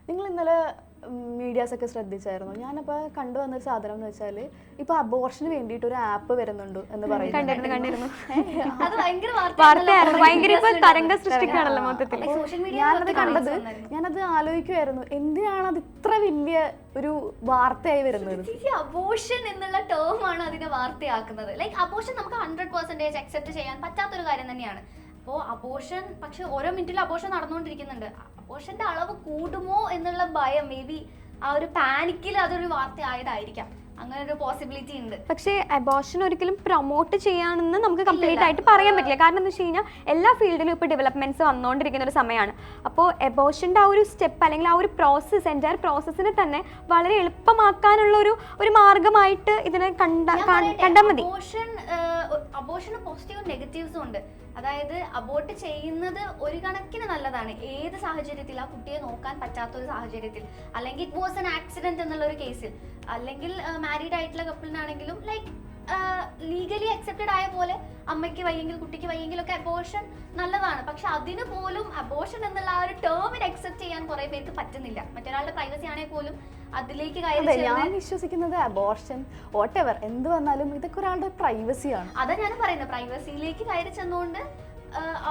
നിങ്ങൾ ഇന്നലെ മീഡിയാസ് ഒക്കെ ശ്രദ്ധിച്ചായിരുന്നു? ഞാനപ്പോൾ കണ്ടുവന്നൊരു സാധനം എന്ന് വെച്ചാൽ ഇപ്പൊ അബോർഷന് വേണ്ടിയിട്ട് ഒരു ആപ്പ് വരുന്നുണ്ട് എന്ന് കണ്ടിരുന്നു. ഞാനത് കണ്ടത്, ഞാനത് ആലോചിക്കുമായിരുന്നു, എന്തിനാണ് അത് ഇത്ര വലിയ ഒരു വാർത്തയായി വരുന്നത്? അബോർഷൻ എന്നുള്ള ടേം ആണ് അതിനെ വാർത്തയാക്കുന്നത്. ലൈക്ക് അബോർഷൻ നമുക്ക് 100% അക്സെപ്റ്റ് ചെയ്യാൻ പറ്റാത്തൊരു കാര്യം തന്നെയാണ്. അപ്പോൾ അബോർഷൻ, പക്ഷെ ഓരോ മിനിറ്റിലും അബോർഷൻ നടന്നുകൊണ്ടിരിക്കുന്നുണ്ട്. അബോർഷന്റെ അളവ് കൂടുമോ എന്നുള്ള ഭയം, മേ ബി ആ ഒരു പാനിക്കിൽ അതൊരു വാർത്ത ആയതായിരിക്കാം. അങ്ങനെ ഒരു പോസിബിലിറ്റി ഉണ്ട്. പക്ഷേ അബോർഷൻ ഒരിക്കലും പ്രൊമോട്ട് ചെയ്യാണെന്ന് നമുക്ക് കംപ്ലീറ്റ് ആയിട്ട് പറയാൻ പറ്റില്ല. കാരണം എന്താ വെച്ച് കഴിഞ്ഞാൽ എല്ലാ ഫീൽഡിലും ഇപ്പോൾ ഡെവലപ്മെന്റ്സ് വന്നുകൊണ്ടിരിക്കുന്ന ഒരു സമയമാണ്. അപ്പോൾ അബോർഷൻ്റെ ആ ഒരു സ്റ്റെപ്പ് അല്ലെങ്കിൽ ആ ഒരു പ്രോസസ്സ്, എൻറ്റയർ പ്രോസസ്സിനെ തന്നെ വളരെ എളുപ്പമാക്കാനുള്ള ഒരു മാർഗമായിട്ട് ഇതിനെ കണ്ടാൽ മതി. അബോർഷന് പോസിറ്റീവും നെഗറ്റീവ്സും ഉണ്ട്. അതായത് അബോർട്ട് ചെയ്യുന്നത് ഒരു കണക്കിന് നല്ലതാണ്. ഏത് സാഹചര്യത്തിൽ ആ കുട്ടിയെ നോക്കാൻ പറ്റാത്ത ഒരു സാഹചര്യത്തിൽ, അല്ലെങ്കിൽ ഇറ്റ് വാസ് ആൻ ആക്സിഡന്റ് എന്നുള്ള ഒരു കേസിൽ, അല്ലെങ്കിൽ മാരീഡ് ആയിട്ടുള്ള കപ്പിളിനാണെങ്കിലും ലൈക്ക് ലീഗലി അക്സെപ്റ്റഡ് ആയ പോലെ അമ്മയ്ക്ക് വയ്യെങ്കിൽ കുട്ടിക്ക് വയ്യെങ്കിൽ ഒക്കെ അബോർഷൻ നല്ലതാണ്. പക്ഷെ അതിന് പോലും അബോർഷൻ എന്നുള്ള ആ ഒരു ടേമിന് അക്സെപ്റ്റ് ചെയ്യാൻ കുറെ പേർക്ക് പറ്റുന്നില്ല. മറ്റൊരാളുടെ പ്രൈവസി ആണെങ്കിൽ പോലും അതിലേക്ക് ഞാൻ വിശ്വസിക്കുന്നത് അബോർഷൻ വോട്ടെവർ എന്ത് വന്നാലും ഇതൊക്കെ ഒരാളുടെ പ്രൈവസിയാണ്. അതാ ഞാൻ പറയുന്നത്, പ്രൈവസിയിലേക്ക് കയറി ചെന്നുകൊണ്ട്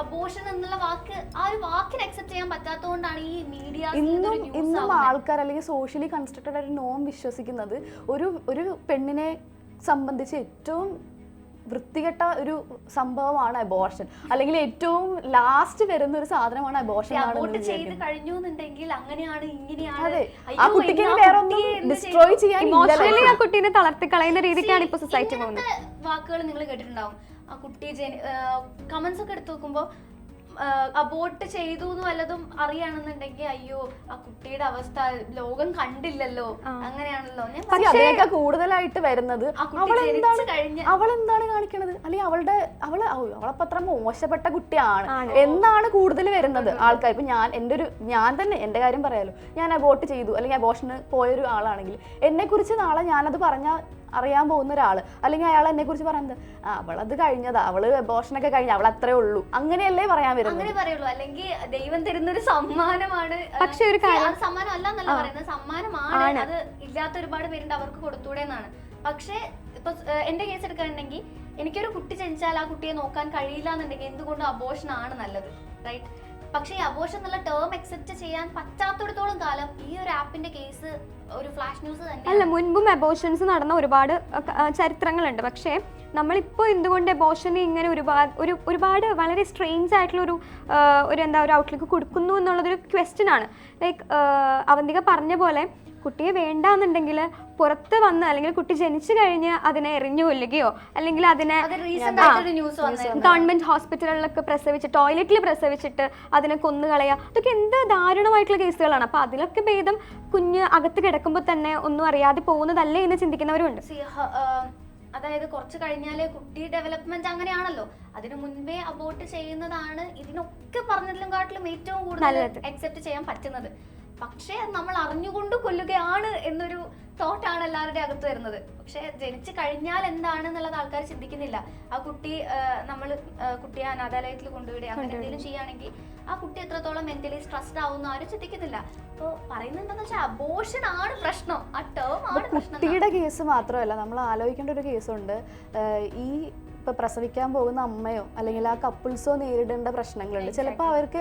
അബോർഷൻ എന്നുള്ള വാക്ക്, ആ ഒരു വാക്കിന് അക്സെപ്റ്റ് ചെയ്യാൻ പറ്റാത്തതുകൊണ്ടാണ് ഈ മീഡിയ ഇന്നും ആൾക്കാർ അല്ലെങ്കിൽ സോഷ്യലി കൺസ്ട്രക്റ്റഡ് ആയിട്ട് നോം വിശ്വസിക്കുന്നത് ഒരു പെണ്ണിനെ സംബന്ധിച്ച് ഏറ്റവും വൃത്തികെട്ട ഒരു സംഭവമാണ് അബോർഷൻ, അല്ലെങ്കിൽ ഏറ്റവും ലാസ്റ്റ് വരുന്ന ഒരു സാധനമാണ് അബോർഷൻ. അബോർട്ട് ചെയ്ത് കഴിഞ്ഞു എന്നുണ്ടെങ്കിൽ അങ്ങനെയാണ് ഇങ്ങനെയാണ്, ആ കുട്ടിക്ക് വേറെ ഒന്നും ഡിസ്ട്രോയ് ചെയ്യാൻ, ഇമോഷണലി ആ കുട്ടീനെ തളർത്തി കളയുന്ന രീതിക്കാണ് ഇപ്പൊ സൊസൈറ്റി പോകുന്നത്. വാക്കുകൾ നിങ്ങൾ കേട്ടിട്ടുണ്ടാവും. ആ കുട്ടി കമന്റ്സ് ഒക്കെ എടുത്തു നോക്കുമ്പോൾ അബോർട്ട് ചെയ്തു എന്ന് വല്ലതും അറിയാണെന്നുണ്ടെങ്കിൽ അയ്യോ ആ കുട്ടിയുടെ അവസ്ഥ ലോകം കണ്ടില്ലല്ലോ, അങ്ങനെയാണല്ലോ. അതിനൊക്കെ കൂടുതലായിട്ട് വരുന്നത് അവളെന്താണ് കാണിക്കണത്, അല്ലെങ്കിൽ അവളപ്പോ അത്ര മോശപ്പെട്ട കുട്ടിയാണ് എന്നാണ് കൂടുതൽ വരുന്നത് ആൾക്കാർ. ഇപ്പൊ ഞാൻ തന്നെ എന്റെ കാര്യം പറയാലോ, ഞാൻ അബോർട്ട് ചെയ്തു അല്ലെങ്കിൽ അബോർഷന് പോയൊരു ആളാണെങ്കിൽ എന്നെ കുറിച്ച് നാളെ ഞാനത് അറിയാൻ പോകുന്ന ഒരാള്, അല്ലെങ്കിൽ അയാൾ എന്നെ കുറിച്ച് പറയുന്നത് അവളത് കഴിഞ്ഞതാ, അവള് അബോർഷനൊക്കെ കഴിഞ്ഞ, അവൾ അത്രേ ഉള്ളൂ, അങ്ങനെയല്ലേ പറയാൻ വരുന്നത്. അങ്ങനെ പറയുള്ളൂ. അല്ലെങ്കിൽ ദൈവം തരുന്നൊരു സമ്മാനമാണ്. പക്ഷെ ഒരു സമ്മാനം അല്ല എന്നല്ല പറയുന്നത്, സമ്മാനമാണ്. അത് ഇല്ലാത്ത ഒരുപാട് പേരുണ്ട്, അവർക്ക് കൊടുത്തൂടെ എന്നാണ്. പക്ഷെ ഇപ്പൊ എന്റെ കേസ് എടുക്കുകയാണെങ്കിൽ എനിക്കൊരു കുട്ടി ജനിച്ചാൽ ആ കുട്ടിയെ നോക്കാൻ കഴിയില്ല എന്നുണ്ടെങ്കിൽ എന്തുകൊണ്ടും അബോർഷൻ ആണ് നല്ലത്, റൈറ്റ്? പക്ഷേ ഈ അബോർഷൻ എന്നുള്ള ടേം അക്സെപ്റ്റ് ചെയ്യാൻ പറ്റാത്തിടത്തോളം കാലം ഈ ഒരു ആപ്പിന്റെ കേസ് ഒരു ഫ്ലാഷ് ന്യൂസ് തന്നെ അല്ല. മുൻപും അബോർഷൻസ് നടന്ന ഒരുപാട് ചരിത്രങ്ങളുണ്ട്. പക്ഷേ നമ്മളിപ്പോൾ എന്തുകൊണ്ട് അബോർഷന് ഇങ്ങനെ ഒരുപാട് വളരെ സ്ട്രേഞ്ച് ആയിട്ടുള്ള ഒരു ഔട്ട്ലുക്ക് കൊടുക്കുന്നു എന്നുള്ളതൊരു ക്വസ്റ്റ്യൻ ആണ്. ലൈക്ക് അവന്തിക പറഞ്ഞ പോലെ കുട്ടിയെ വേണ്ടാന്നുണ്ടെങ്കിൽ പുറത്ത് വന്ന്, അല്ലെങ്കിൽ കുട്ടി ജനിച്ചു കഴിഞ്ഞ് അതിനെ എറിഞ്ഞു കൊല്ലുകയോ അല്ലെങ്കിൽ അതിനെ ഗവൺമെന്റ് ഹോസ്പിറ്റലുകളിലൊക്കെ ടോയ്ലറ്റിൽ പ്രസവിച്ചിട്ട് അതിനെ കൊന്നുകളയുക, അതൊക്കെ എന്ത് ദാരുണമായിട്ടുള്ള കേസുകളാണ്. അപ്പൊ അതിലൊക്കെ ഭേദം കുഞ്ഞ് അകത്ത് കിടക്കുമ്പോൾ തന്നെ ഒന്നും അറിയാതെ പോകുന്നതല്ലേ എന്ന് ചിന്തിക്കുന്നവരുണ്ട്. അതായത് കുറച്ച് കഴിഞ്ഞാല് കുട്ടി ഡെവലപ്മെന്റ് അങ്ങനെയാണല്ലോ, അതിനു മുൻപേ അബോർട്ട് ചെയ്യുന്നതാണ് ഇതിനൊക്കെ പറഞ്ഞതിലും കാട്ടിലും ഏറ്റവും കൂടുതൽ അക്സെപ്റ്റ് ചെയ്യാൻ പറ്റുന്നത്. പക്ഷെ നമ്മൾ അറിഞ്ഞുകൊണ്ട് കൊല്ലുകയാണ് എന്നൊരു തോട്ടാണ് എല്ലാവരുടെ അകത്ത് വരുന്നത്. പക്ഷെ ജനിച്ചു കഴിഞ്ഞാൽ എന്താണെന്നുള്ളത് ആൾക്കാർ ചിന്തിക്കുന്നില്ല. ആ കുട്ടിയെ അനാഥാലയത്തിൽ കൊണ്ടുവിടുക അങ്ങനെ എന്തെങ്കിലും ചെയ്യുകയാണെങ്കിൽ ആ കുട്ടി എത്രത്തോളം മെന്റലി സ്ട്രെസ്ഡ് ആവുന്നു ആരും ചിന്തിക്കുന്നില്ല. അപ്പോൾ പറയുന്നത് എന്താണെന്ന് വെച്ചാൽ അബോർഷൻ ആണ് പ്രശ്നം, ആ ടേം ആണ് പ്രശ്നം. കുട്ടിയുടെ കേസ് മാത്രമല്ല, നമ്മൾ ആലോചിക്കേണ്ട ഒരു കേസുണ്ട്. ഈ ഇപ്പോൾ പ്രസവിക്കാൻ പോകുന്ന അമ്മയോ അല്ലെങ്കിൽ ആ കപ്പിൾസോ നേരിടേണ്ട പ്രശ്നങ്ങളുണ്ട്. ചിലപ്പോൾ അവർക്ക്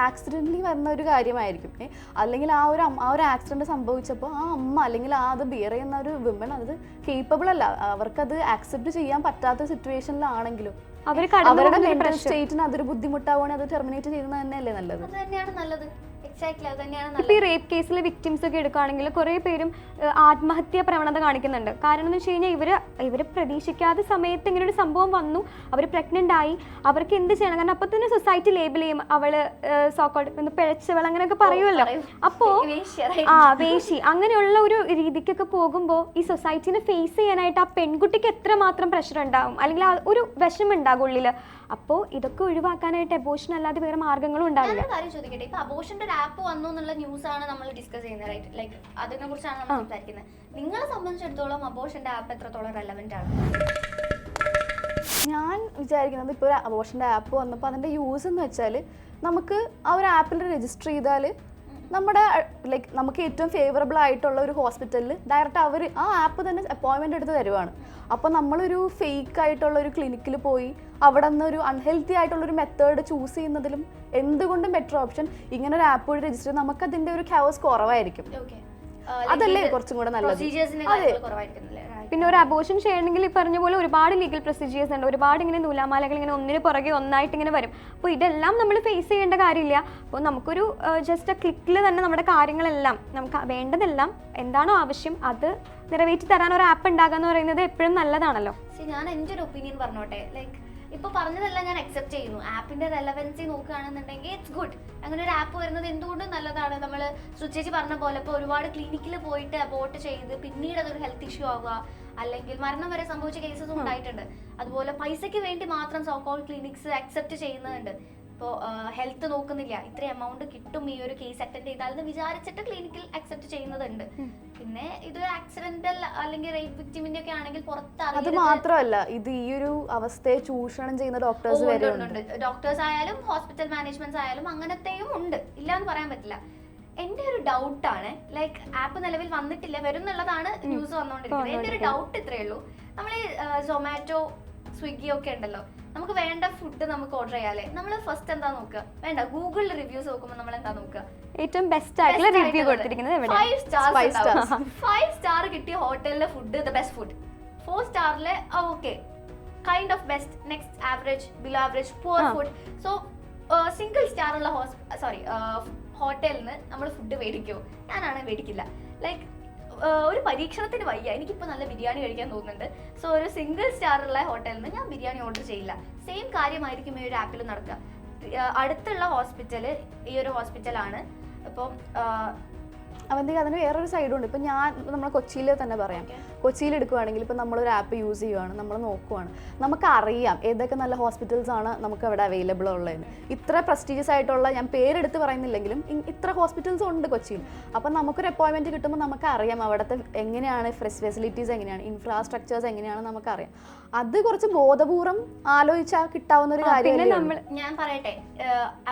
ആക്സിഡൻ്റലി വരുന്ന ഒരു കാര്യമായിരിക്കും, അല്ലെങ്കിൽ ആ ഒരു ആക്സിഡൻറ്റ് സംഭവിച്ചപ്പോൾ ആ അമ്മ അല്ലെങ്കിൽ അത് ബിയർ ചെയ്യുന്ന ഒരു വിമൺ അത് കേപ്പബിൾ അല്ല, അവർക്കത് ആക്സെപ്റ്റ് ചെയ്യാൻ പറ്റാത്ത സിറ്റുവേഷനിലാണെങ്കിലും അവരുടെ മെന്റൽ സ്റ്റേറ്റിന് അതൊരു ബുദ്ധിമുട്ടാവുകയാണെങ്കിൽ അത് ടെർമിനേറ്റ് ചെയ്യുന്നത് തന്നെയല്ലേ നല്ലത്? അത് തന്നെയാണ് നല്ലത്. ഇപ്പൊ ഈ റേപ്പ് കേസിലെ വിക്ടിംസ് ഒക്കെ എടുക്കുകയാണെങ്കിൽ കുറെ പേരും ആത്മഹത്യാ പ്രവണത കാണിക്കുന്നുണ്ട്. കാരണം എന്ന് വെച്ച് കഴിഞ്ഞാൽ ഇവര് പ്രതീക്ഷിക്കാത്ത സമയത്ത് ഇങ്ങനെ ഒരു സംഭവം വന്നു, അവർ പ്രഗ്നന്റ് ആയി, അവർക്ക് എന്ത് ചെയ്യണം? കാരണം അപ്പൊ തന്നെ സൊസൈറ്റി ലേബിൾ ചെയ്യും, അവള് സോക്കോൾഡ് പിഴച്ചവൾ അങ്ങനെയൊക്കെ പറയുമല്ലോ. അപ്പോ വേശി അങ്ങനെയുള്ള ഒരു രീതിക്കൊക്കെ പോകുമ്പോൾ ഈ സൊസൈറ്റിനെ ഫേസ് ചെയ്യാനായിട്ട് ആ പെൺകുട്ടിക്ക് എത്രമാത്രം പ്രഷർ ഉണ്ടാവും, അല്ലെങ്കിൽ ആ ഒരു വിഷമം ഉണ്ടാകും ഉള്ളില്. അപ്പോൾ ഇതൊക്കെ ഒഴിവാക്കാനായിട്ട് അബോർഷൻ അല്ലാതെ വേറെ മാർഗങ്ങളും ഉണ്ടാവില്ല. കാര്യം ചോദിക്കട്ടെ, ഇപ്പൊ അബോർഷന്റെ ഒരു ആപ്പ് വന്നു എന്നുള്ള ന്യൂസ് ആണ് നമ്മൾ ഡിസ്കസ് ചെയ്യുന്നത്, റൈറ്റ്? ലൈക്ക് അതിനെ കുറിച്ചാണ് നമ്മൾ സംസാരിക്കുന്നത്. നിങ്ങളെ സംബന്ധിച്ചിടത്തോളം അബോർഷന്റെ ആപ്പ് എത്രത്തോളം റെലവെന്റ് ആണ്? ഞാൻ വിചാരിക്കുന്നത് ഇപ്പോൾ ഒരു അബോർഷന്റെ ആപ്പ് വന്നപ്പോൾ അതിന്റെ യൂസ് എന്ന് വെച്ചാൽ നമുക്ക് ആ ഒരു ആപ്പിൽ രജിസ്റ്റർ ചെയ്താൽ നമ്മുടെ ലൈക്ക് നമുക്ക് ഏറ്റവും ഫേവറബിൾ ആയിട്ടുള്ള ഒരു ഹോസ്പിറ്റലിൽ ഡയറക്റ്റ് അവർ ആ ആപ്പ് തന്നെ അപ്പോയിൻമെൻ്റ് എടുത്ത് തരുവാണ്. അപ്പോൾ നമ്മളൊരു ഫേക്ക് ആയിട്ടുള്ള ഒരു ക്ലിനിക്കിൽ പോയി അവിടെ നിന്ന് ഒരു അൺഹെൽത്തി ആയിട്ടുള്ളൊരു മെത്തേഡ് ചൂസ് ചെയ്യുന്നതിലും എന്തുകൊണ്ടും ബെറ്റർ ഓപ്ഷൻ ഇങ്ങനെ ഒരു ആപ്പ് വഴി രജിസ്റ്റർ ചെയ്ത് നമുക്കതിൻ്റെ ഒരു ക്യാവസ് കുറവായിരിക്കും. അതല്ലേ കുറച്ചും കൂടെ നല്ലത്. പിന്നെ ഒരു അബോർഷൻ ചെയ്യണമെങ്കിൽ ഈ പറഞ്ഞ പോലെ ഒരുപാട് ലീഗൽ പ്രൊസീജിയേഴ്സ് ഉണ്ട്, ഒരുപാട് ഇങ്ങനെ നൂലാമാലകൾ ഇങ്ങനെ ഒന്നിന് പുറകെ ഒന്നായിട്ട് ഇങ്ങനെ വരും. അപ്പോൾ ഇതെല്ലാം നമ്മൾ ഫേസ് ചെയ്യേണ്ട കാര്യമില്ല. അപ്പോൾ നമുക്കൊരു ജസ്റ്റ് ക്ലിക്കിൽ തന്നെ നമ്മുടെ കാര്യങ്ങളെല്ലാം നമുക്ക് വേണ്ടതെല്ലാം എന്താണോ ആവശ്യം അത് നിറവേറ്റി തരാൻ ഒരു ആപ്പ് ഉണ്ടാകുക എന്ന് പറയുന്നത് എപ്പോഴും നല്ലതാണല്ലോ. ഞാൻ എൻ്റെ ഒരു ഒപ്പീനിയൻ പറഞ്ഞോട്ടെ. ലൈക്ക് ഇപ്പൊ പറഞ്ഞതെല്ലാം ഞാൻ അക്സെപ്റ്റ് ചെയ്യുന്നു. ആപ്പിന്റെ റെലവൻസി നോക്കുകയാണെന്നുണ്ടെങ്കിൽ ഇറ്റ്സ് ഗുഡ്. അങ്ങനെ ഒരു ആപ്പ് വരുന്നത് എന്തുകൊണ്ടും നല്ലതാണ്. നമ്മൾ സുചേച്ചി പറഞ്ഞ പോലെ ഇപ്പോൾ ഒരുപാട് ക്ലിനിക്കിൽ പോയിട്ട് അബോർട്ട് ചെയ്ത് പിന്നീട് അതൊരു ഹെൽത്ത് ഇഷ്യൂ ആവുക അല്ലെങ്കിൽ മരണം വരെ സംഭവിച്ച കേസസും ഉണ്ടായിട്ടുണ്ട്. അതുപോലെ പൈസയ്ക്ക് വേണ്ടി മാത്രം സോക്കോൾ ക്ലിനിക്സ് അക്സെപ്റ്റ് ചെയ്യുന്നുണ്ട്. ഇപ്പോൾ ഹെൽത്ത് നോക്കുന്നില്ല, ഇത്ര എമൗണ്ട് കിട്ടും ഈ ഒരു കേസ് അറ്റൻഡ് ചെയ്താൽ എന്ന് വിചാരിച്ചിട്ട് ക്ലിനിക്കിൽ അക്സെപ്റ്റ് ചെയ്യുന്നുണ്ട്. പിന്നെ ഇതൊരു ആക്സിഡന്റൽ അല്ലെങ്കിൽ റേപ്പ് വിക്ടിമിന്റെ ഒക്കെ ആണെങ്കിൽ അത് മാത്രമല്ല, ഇത് ഈ ഒരു അവസ്ഥയെ ചൂഷണം ചെയ്യുന്ന ഡോക്ടേഴ്സ് വരെ ഉണ്ട്. ഡോക്ടേഴ്സ് ആയാലും ഹോസ്പിറ്റൽ മാനേജ്മെന്റ് ആയാലും അങ്ങനത്തെയും ഉണ്ട്, ഇല്ല എന്ന് പറയാൻ പറ്റില്ല. എന്റെ ഒരു ഡൗട്ടാണ്, ലൈക്ക് ആപ്പ് നിലവിൽ വന്നിട്ടില്ല, വരുന്നുള്ളതാണ് ന്യൂസ് വന്നുകൊണ്ടിരിക്കുന്നത്. എന്റെ ഒരു ഡൗട്ട് ഇത്രയേ ഉള്ളൂ. നമ്മൾ ഈ സൊമാറ്റോ സ്വിഗ്ഗി ഒക്കെ ഉണ്ടല്ലോ, നമുക്ക് വേണ്ട ഫുഡ് നമുക്ക് ഓർഡർ ചെയ്യാല്ലേ, നമ്മൾ ഫസ്റ്റ് എന്താ നോക്കുക? വേണ്ട, ഗൂഗിളിൽ റിവ്യൂസ് നോക്കുമ്പോൾ നമ്മൾ എന്താ നോക്കുക? ഏറ്റവും ബെസ്റ്റ് ആയിട്ടുള്ള റിവ്യൂ കൊടുത്തിരിക്കുന്നത് 5 സ്റ്റാർ കിട്ടിയ ഹോട്ടലിലെ ഫുഡ് ദ ബെസ്റ്റ് ഫുഡ്. 4 സ്റ്റാറിലെ okay kind of best, next average, below average, poor food. So single star ഉള്ള ഹോട്ടലിൽ നിന്ന് നമ്മൾ ഫുഡ് മേടിക്കുമോ? ഞാനാണ് മേടിക്കില്ല. ലൈക്ക് ഒരു പരീക്ഷണത്തിന് വയ്യ, എനിക്കിപ്പോൾ നല്ല ബിരിയാണി കഴിക്കാൻ തോന്നുന്നുണ്ട്. സോ ഒരു സിംഗിൾ സ്റ്റാർ ഉള്ള ഹോട്ടലിൽ നിന്ന് ഞാൻ ബിരിയാണി ഓർഡർ ചെയ്യില്ല. സെയിം കാര്യമായിരിക്കും ഈ ഒരു ആപ്പിൽ നടക്കുക. അടുത്തുള്ള ഹോസ്പിറ്റല് ഈ ഒരു ഹോസ്പിറ്റലാണ്. ഇപ്പം അവന്തിക്ക് അതിന് വേറൊരു സൈഡുണ്ട്. ഇപ്പം നമ്മൾ കൊച്ചിയിൽ തന്നെ പറയാം. കൊച്ചിയിൽ എടുക്കുകയാണെങ്കിൽ ഇപ്പം നമ്മളൊരു ആപ്പ് യൂസ് ചെയ്യുവാണ്, നമ്മൾ നോക്കുവാണ്, നമുക്കറിയാം ഏതൊക്കെ നല്ല ഹോസ്പിറ്റൽസ് ആണ് നമുക്ക് അവിടെ അവൈലബിൾ ഉള്ളതെന്ന്. ഇത്ര പ്രസ്റ്റീജിയസ് ആയിട്ടുള്ള, ഞാൻ പേരെടുത്ത് പറയുന്നില്ലെങ്കിലും ഇത്ര ഹോസ്പിറ്റൽസ് ഉണ്ട് കൊച്ചിയിൽ. അപ്പം നമുക്കൊരു അപ്പോയിൻമെൻറ്റ് കിട്ടുമ്പോൾ നമുക്കറിയാം അവിടുത്തെ എങ്ങനെയാണ് ഫെസിലിറ്റീസ്, എങ്ങനെയാണ് ഇൻഫ്രാസ്ട്രക്ചേഴ്സ്, എങ്ങനെയാണ് നമുക്കറിയാം. അത് കുറച്ച് ബോധപൂർവം ആലോചിച്ചാൽ കിട്ടാവുന്ന ഒരു കാര്യമല്ല. ഞാൻ പറയട്ടെ,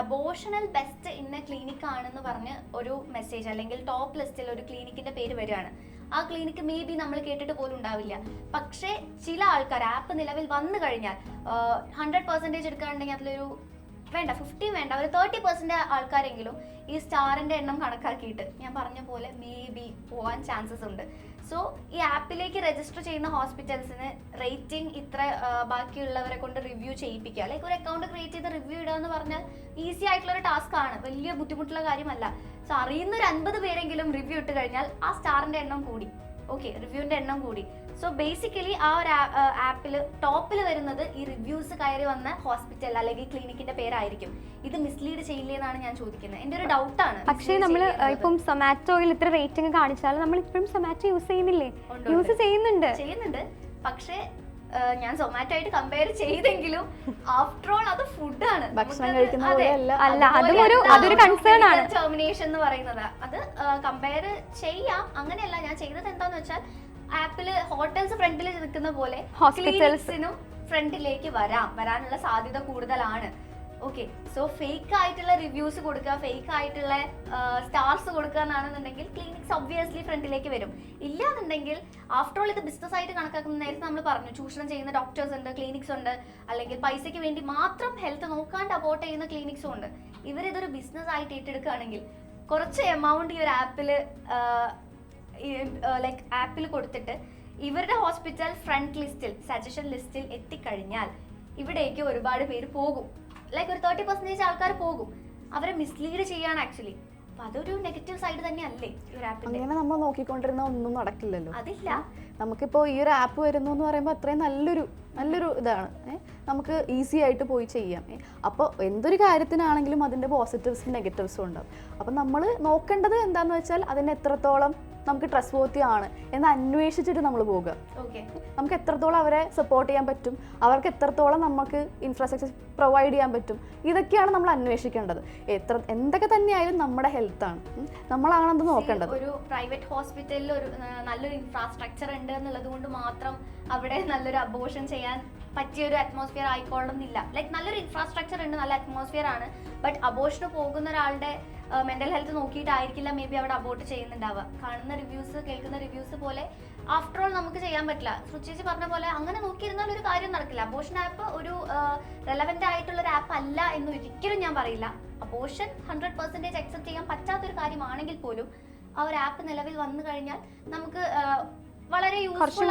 അബോർഷണൽ ബെസ്റ്റ് ഇന്ന ക്ലിനിക് ആണെന്ന് പറഞ്ഞ് ഒരു മെസ്സേജ് അല്ലെങ്കിൽ ടോപ്പ് ലിസ്റ്റിൽ ഒരു ക്ലിനിക്കിന്റെ പേര് വരികയാണ്. ആ ക്ലിനിക്ക് മേ ബി നമ്മൾ കേട്ടിട്ട് പോലും ഉണ്ടാവില്ല. പക്ഷേ ചില ആൾക്കാർ ആപ്പ് നിലവിൽ വന്നു കഴിഞ്ഞാൽ 100% എടുക്കുകയാണെങ്കിൽ അതിലൊരു വേണ്ട 50 വേണ്ട, ഒരു 30% ആൾക്കാരെങ്കിലും ഈ സ്റ്റാറിന്റെ എണ്ണം കണക്കാക്കിയിട്ട് ഞാൻ പറഞ്ഞ പോലെ മേ ബി പോവാൻ ചാൻസസ് ഉണ്ട്. സോ ഈ ആപ്പിലേക്ക് രജിസ്റ്റർ ചെയ്യുന്ന ഹോസ്പിറ്റൽസിന് റേറ്റിംഗ് ഇത്ര ബാക്കിയുള്ളവരെ കൊണ്ട് റിവ്യൂ ചെയ്യിപ്പിക്കുക, ലൈക്ക് ഒരു അക്കൗണ്ട് ക്രിയേറ്റ് ചെയ്ത് റിവ്യൂ ഇടുക എന്ന് പറഞ്ഞാൽ ഈസി ആയിട്ടുള്ള ഒരു ടാസ്ക് ആണ്, വലിയ ബുദ്ധിമുട്ടുള്ള കാര്യമല്ല. സോ അറിയുന്ന ഒരു 50 പേരെങ്കിലും റിവ്യൂ ഇട്ട് കഴിഞ്ഞാൽ ആ സ്റ്റാറിന്റെ എണ്ണം കൂടി, ഓക്കെ, റിവ്യൂവിന്റെ എണ്ണം കൂടി. സോ ബേസിക്കലി ആ ഒരു ആപ്പിൽ ടോപ്പിൽ വരുന്നത് ഈ റിവ്യൂസ് കയറി വന്ന ഹോസ്പിറ്റൽ അല്ലെങ്കിൽ ക്ലിനിക്കിന്റെ പേരായിരിക്കും. ഇത് മിസ്ലീഡ് ചെയ്യില്ലേ എന്നാണ് ഞാൻ ചോദിക്കുന്നത്. എൻ്റെ ഒരു ഡൗട്ടാണ്. പക്ഷേ നമ്മൾ ഇപ്പം സൊമാറ്റോയിൽ ഇത്ര റേറ്റിംഗ് കാണിച്ചാൽ നമ്മൾ ഇപ്പോഴും സൊമാറ്റോ യൂസ് ചെയ്യുന്നില്ലേ? യൂസ് ചെയ്യുന്നുണ്ട്. പക്ഷേ ഞാൻ സൊമാറ്റോ ആയിട്ട് കമ്പയർ ചെയ്തെങ്കിലും ആഫ്റ്റർ ഓൾ അത് ഫുഡാണ്, ഭക്ഷണം കഴിക്കുന്ന അതൊരു കൺസേൺ ആണ്. ടെർമിനേഷൻ എന്ന് പറയുന്നത് അത് കമ്പയർ ചെയ്യാം. അങ്ങനെയല്ല, ഞാൻ ചെയ്തത് എന്താന്ന് വെച്ചാൽ ആപ്പില് ഹോട്ടൽസ് ഫ്രണ്ടിൽ നിൽക്കുന്ന പോലെ ഹോസ്പിറ്റൽസിനും ഫ്രണ്ടിലേക്ക് വരാനുള്ള സാധ്യത കൂടുതലാണ്. ഓക്കെ, സോ ഫേക്ക് ആയിട്ടുള്ള റിവ്യൂസ് കൊടുക്കുക, ഫേക്ക് ആയിട്ടുള്ള സ്റ്റാർസ് കൊടുക്കുക എന്നാണെന്നുണ്ടെങ്കിൽ ക്ലിനിക്സ് ഒബ്വിയസ്ലി ഫ്രണ്ടിലേക്ക് വരും. ഇല്ലാന്നുണ്ടെങ്കിൽ ആഫ്റ്റർ ഓൾ ഇത് ബിസിനസ് ആയിട്ട് കണക്കാക്കുന്ന, നേരത്തെ നമ്മൾ പറഞ്ഞു ചൂഷണം ചെയ്യുന്ന ഡോക്ടേഴ്സ് ഉണ്ട്, ക്ലിനിക്സ് ഉണ്ട്, അല്ലെങ്കിൽ പൈസയ്ക്ക് വേണ്ടി മാത്രം ഹെൽത്ത് നോക്കാണ്ട് അബോർട്ട് ചെയ്യുന്ന ക്ലിനിക്സും ഉണ്ട്. ഇവരിതൊരു ബിസിനസ് ആയിട്ട് ഏറ്റെടുക്കുകയാണെങ്കിൽ കുറച്ച് എമൗണ്ട് ഈ ഒരു ആപ്പിൽ കൊടുത്തിട്ട് ഇവരുടെ ഹോസ്പിറ്റൽ ഫ്രണ്ട് ലിസ്റ്റിൽ, സജഷൻ ലിസ്റ്റിൽ എത്തിക്കഴിഞ്ഞാൽ ഇവിടേക്ക് ഒരുപാട് പേര് പോകും. ലൈക്ക് ഒരു 30% ആൾക്കാർ പോകും, അവരെ മിസ്ലീഡ് ചെയ്യാൻ ആക്ച്വലി. അപ്പൊ അതൊരു നെഗറ്റീവ് സൈഡ് തന്നെയല്ലേ ഈ ഒരു ആപ്പിൽ. അങ്ങനെ നമ്മൾ നോക്കിക്കൊണ്ടിരുന്ന ഒന്നും നടക്കില്ലല്ലോ. അതില്ല, നമുക്കിപ്പോൾ ഈ ഒരു ആപ്പ് വരുന്നു എന്ന് പറയുമ്പോൾ അത്രയും നല്ലൊരു ഇതാണ്. നമുക്ക് ഈസി ആയിട്ട് പോയി ചെയ്യാം. അപ്പോൾ എന്തൊരു കാര്യത്തിനാണെങ്കിലും അതിൻ്റെ പോസിറ്റീവ്സും നെഗറ്റീവ്സും ഉണ്ടാവും. അപ്പം നമ്മൾ നോക്കേണ്ടത് എന്താണെന്ന് വെച്ചാൽ അതിന് എത്രത്തോളം നമുക്ക് ട്രസ്റ്റ് വർത്തി ആണ് എന്ന് അന്വേഷിച്ചിട്ട് നമ്മൾ പോകുക. നമുക്ക് എത്രത്തോളം അവരെ സപ്പോർട്ട് ചെയ്യാൻ പറ്റും, അവർക്ക് എത്രത്തോളം നമുക്ക് ഇൻഫ്രാസ്ട്രക്ചർ പ്രൊവൈഡ് ചെയ്യാൻ പറ്റും, ഇതൊക്കെയാണ് നമ്മൾ അന്വേഷിക്കേണ്ടത്. എന്തൊക്കെ തന്നെയായാലും നമ്മുടെ ഹെൽത്താണ്, നമ്മളാണത് നോക്കേണ്ടത്. ഒരു പ്രൈവറ്റ് ഹോസ്പിറ്റലിൽ ഒരു നല്ലൊരു ഇൻഫ്രാസ്ട്രക്ചർ ഉണ്ട് എന്നുള്ളത് കൊണ്ട് മാത്രം അവിടെ നല്ലൊരു അബോർഷൻ ചെയ്യാൻ പറ്റിയൊരു അറ്റ്മോസ്ഫിയർ ആയിക്കോളണമെന്നില്ല. ലൈക്ക് നല്ലൊരു ഇൻഫ്രാസ്ട്രക്ചർ ഉണ്ട്, നല്ല അറ്റ്മോസ്ഫിയർ ആണ്, ബട്ട് അബോർഷന് പോകുന്ന ഒരാളുടെ മെന്റൽ ഹെൽത്ത് നോക്കിയിട്ടായിരിക്കില്ല മേ ബി അവിടെ അബോർട്ട് ചെയ്യുന്നുണ്ടാവുക. കാണുന്ന റിവ്യൂസ്, കേൾക്കുന്ന റിവ്യൂസ് പോലെ ആഫ്റ്റർ ഓൾ നമുക്ക് ചെയ്യാൻ പറ്റില്ല. സുചേച്ചി പറഞ്ഞ പോലെ അങ്ങനെ നോക്കിയിരുന്നാൽ ഒരു കാര്യം നടക്കില്ല. അബോർഷൻ ആപ്പ് ഒരു റെലവെന്റ് ആയിട്ടുള്ള ഒരു ആപ്പ് അല്ല എന്ന് ഒരിക്കലും ഞാൻ പറയില്ല. അബോർഷൻ 100% അക്സെപ്റ്റ് ചെയ്യാൻ പറ്റാത്തൊരു കാര്യമാണെങ്കിൽ പോലും ആ ഒരു ആപ്പ് നിലവിൽ വന്നു കഴിഞ്ഞാൽ നമുക്ക് വളരെ യൂസ്ഫുൾ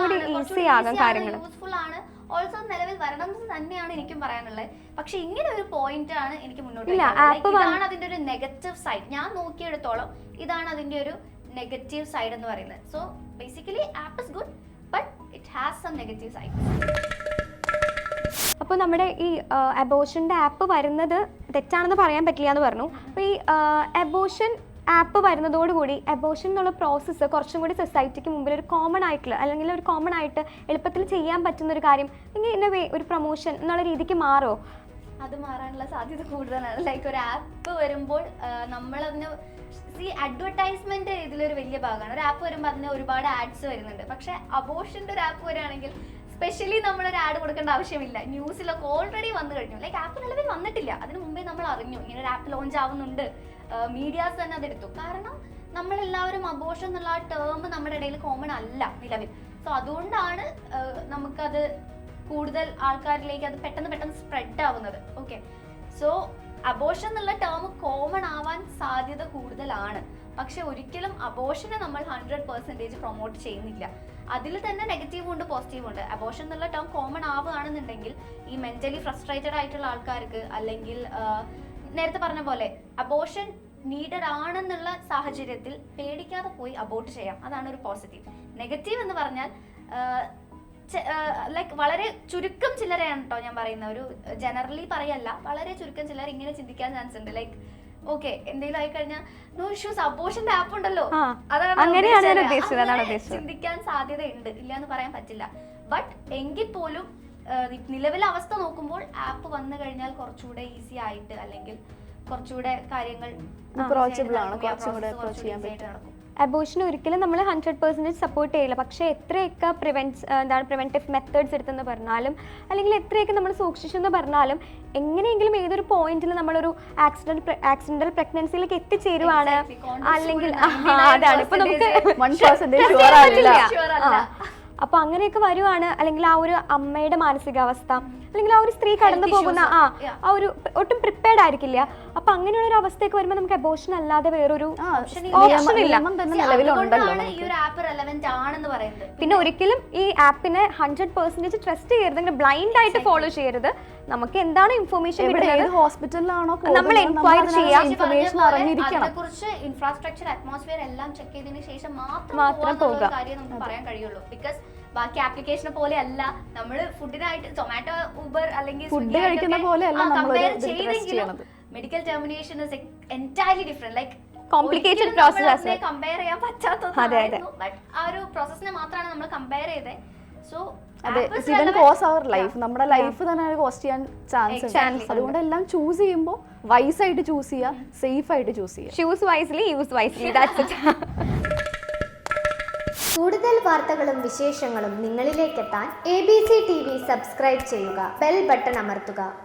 ആണ്. ഓൾസോ നിലവിൽ വരണം എന്ന് തന്നെയാണ് എനിക്കും പറയാനുള്ളത്. പക്ഷെ ഇങ്ങനെ ഒരു പോയിന്റ് ആണ് എനിക്ക് മുന്നോട്ട് ഇതാണ് അതിന്റെ ഒരു നെഗറ്റീവ് സൈഡ്. ഞാൻ നോക്കിയെടുത്തോളം ഇതാണ് അതിന്റെ ഒരു നെഗറ്റീവ് സൈഡ് എന്ന് പറയുന്നത്. So basically app is good but it has some negative side. അപ്പോൾ നമ്മുടെ ഈ അബോർഷൻ്റെ ആപ്പ് വരുന്നത് തെറ്റാണെന്ന് പറയാൻ പറ്റില്ല എന്ന് പറഞ്ഞു. അപ്പോൾ ഈ അബോർഷൻ ആപ്പ് വരുന്നതോടുകൂടി അബോർഷൻ എന്നുള്ള പ്രോസസ്സ് കുറച്ചും കൂടി സൊസൈറ്റിക്ക് മുമ്പിൽ ഒരു കോമൺ ആയിട്ടുള്ള അല്ലെങ്കിൽ ഒരു കോമൺ ആയിട്ട് എളുപ്പത്തിൽ ചെയ്യാൻ പറ്റുന്ന ഒരു കാര്യം ഇങ്ങനെ ഒരു പ്രൊമോഷൻ എന്നുള്ള രീതിക്ക് മാറുമോ? അത് മാറാനുള്ള സാധ്യത കൂടുതലാണ്. ലൈക്ക് ഒരു ആപ്പ് വരുമ്പോൾ നമ്മളതിന് അഡ്വർടൈസ്മെന്റ് ഇതിലൊരു വലിയ ഭാഗമാണ്. ഒരു ആപ്പ് വരുമ്പോൾ അതിന് ഒരുപാട് ആഡ്സ് വരുന്നുണ്ട്. പക്ഷെ അബോർഷൻ്റെ ഒരു ആപ്പ് വരികയാണെങ്കിൽ സ്പെഷ്യലി നമ്മളൊരു ആഡ് കൊടുക്കേണ്ട ആവശ്യമില്ല. ന്യൂസിലൊക്കെ ഓൾറെഡി വന്നു കഴിഞ്ഞു. ലൈക്ക് ആപ്പ് നിലവിൽ വന്നിട്ടില്ല, അതിന് മുമ്പേ നമ്മൾ അറിഞ്ഞു ഇങ്ങനെ ഒരു ആപ്പ് ലോഞ്ച് ആവുന്നുണ്ട്. മീഡിയാസ് തന്നെ അതെടുത്തു. കാരണം നമ്മളെല്ലാവരും അബോർഷൻ എന്നുള്ള ആ ടേം നമ്മുടെ ഇടയിൽ കോമൺ അല്ല നിലവിൽ. സോ അതുകൊണ്ടാണ് നമുക്കത് കൂടുതൽ ആൾക്കാരിലേക്ക് അത് പെട്ടെന്ന് സ്പ്രെഡ് ആവുന്നത്. ഓക്കെ, സോ അബോർഷൻ എന്നുള്ള ടേം കോമൺ ആവാൻ സാധ്യത കൂടുതലാണ്. പക്ഷെ ഒരിക്കലും അബോർഷനെ നമ്മൾ 100% പ്രൊമോട്ട് ചെയ്യുന്നില്ല. അതിൽ തന്നെ നെഗറ്റീവും ഉണ്ട് പോസിറ്റീവും ഉണ്ട്. അബോർഷൻ എന്നുള്ള ടേം കോമൺ ആവുകയാണെന്നുണ്ടെങ്കിൽ ഈ മെന്റലി ഫ്രസ്ട്രേറ്റഡ് ആയിട്ടുള്ള ആൾക്കാർക്ക്, അല്ലെങ്കിൽ നേരത്തെ പറഞ്ഞ പോലെ അബോർഷൻ നീഡഡ് ആണെന്നുള്ള സാഹചര്യത്തിൽ പേടിക്കാതെ പോയി അബോർട്ട് ചെയ്യാം. അതാണ് ഒരു പോസിറ്റീവ്. നെഗറ്റീവ് എന്ന് പറഞ്ഞാൽ ലൈക്ക് വളരെ ചുരുക്കം ചിലരെയാണ് കേട്ടോ ഞാൻ പറയുന്നത്, ഒരു ജനറലി പറയല്ല, വളരെ ചുരുക്കം ചിലർ ഇങ്ങനെ ചിന്തിക്കാൻ ചാൻസ് ഉണ്ട്. ലൈക്ക് ഓക്കെ എന്തെങ്കിലും ആയിക്കഴിഞ്ഞാൽ നോ ഇഷ്യൂസ്, അബോർഷന്റെ ആപ്പ് ഉണ്ടല്ലോ, അതാണ് ചിന്തിക്കാൻ സാധ്യതയുണ്ട്. ഇല്ല എന്ന് പറയാൻ പറ്റില്ല. ബട്ട് എങ്കിൽ പോലും നിലവിലെ അവസ്ഥ നോക്കുമ്പോൾ ആപ്പ് വന്നു കഴിഞ്ഞാൽ കുറച്ചുകൂടെ ഈസി ആയിട്ട്, അല്ലെങ്കിൽ കുറച്ചുകൂടെ കാര്യങ്ങൾ നടക്കും. അബോർഷൻ ഒരിക്കലും നമ്മൾ 100% സപ്പോർട്ട് ചെയ്യില്ല. പക്ഷേ എത്രയൊക്കെ പ്രിവെന്റീവ് മെത്തേഡ്സ് എടുത്തെന്ന് പറഞ്ഞാലും, അല്ലെങ്കിൽ എത്രയൊക്കെ നമ്മൾ സൂക്ഷിച്ചെന്ന് പറഞ്ഞാലും, എങ്ങനെയെങ്കിലും ഏതൊരു പോയിന്റിൽ നമ്മളൊരു ആക്സിഡന്റൽ പ്രഗ്നൻസിയിലേക്ക് എത്തിച്ചേരുവാണ്, അല്ലെങ്കിൽ അതാണ് ഇപ്പൊ നമുക്ക് അപ്പൊ അങ്ങനെയൊക്കെ വരുവാണ്, അല്ലെങ്കിൽ ആ ഒരു അമ്മയുടെ മാനസികാവസ്ഥ, അല്ലെങ്കിൽ ആ ഒരു സ്ത്രീ കടന്നു പോകുന്ന ആ ഒരു ഒട്ടും പ്രിപ്പയർഡ് ആയിരിക്കില്ല. അപ്പൊ അങ്ങനെയുള്ള ഒരു അവസ്ഥയൊക്കെ വരുമ്പോൾ നമുക്ക് അബോർഷൻ അല്ലാതെ വേറൊരു ഓപ്ഷൻ ഇല്ല. പിന്നെ ഒരിക്കലും ഈ ആപ്പിനെ 100% ട്രസ്റ്റ് ചെയ്യരുത്, അങ്ങനെ ബ്ലൈൻഡ് ആയിട്ട് ഫോളോ ചെയ്യരുത്. നമുക്ക് എന്താണ് ഇൻഫർമേഷൻ കിട്ടുന്നത് ഹോസ്പിറ്റലിലാണോ നമ്മൾ എൻക്വയറി ചെയ്യാം. അതിനെക്കുറിച്ച് ഇൻഫ്രാസ്ട്രക്ചർ അറ്റ്മോസ്ഫിയർ എല്ലാം ചെക്ക് ചെയ്തതിനു ശേഷം മാത്രം പോകുക കാര്യം നമുക്ക് പറയാൻ കഴിയുള്ളൂ. ബിക്കോസ് ബാക്കി ആപ്ലിക്കേഷനെ പോലെ അല്ല, നമ്മൾ ഫുഡിനായിട്ട് സൊമാറ്റോ, ഊബർ അല്ലെങ്കിൽ ഫുഡ് കഴിക്കുന്ന പോലെ അല്ല കമ്പയർ ചെയ്തെങ്കിലും medical termination is entirely different. Like complicated process compare ചെയ്യാൻ പറ്റാത്തതായിരുന്നു. ബട്ട് ആ ഒരു പ്രോസസ്സിനെ മാത്രമാണ് നമ്മൾ കമ്പയർ ചെയ്തത്. സോ നമ്മുടെ ലൈഫ് തന്നെ കോസ്റ്റ് ചെയ്യാൻ ചാൻസ്. അതുകൊണ്ട് എല്ലാം ചൂസ് ചെയ്യുമ്പോൾ വൈസ് ആയിട്ട് ചൂസ് ചെയ്യുക, സേഫ് ആയിട്ട് ചൂസ് ചെയ്യുക. Choose wisely, use wisely. കൂടുതൽ വാർത്തകളും വിശേഷങ്ങളും നിങ്ങളിലേക്കെത്താൻ ABC TV സബ്സ്ക്രൈബ് ചെയ്യുക, ബെൽ ബട്ടൺ അമർത്തുക.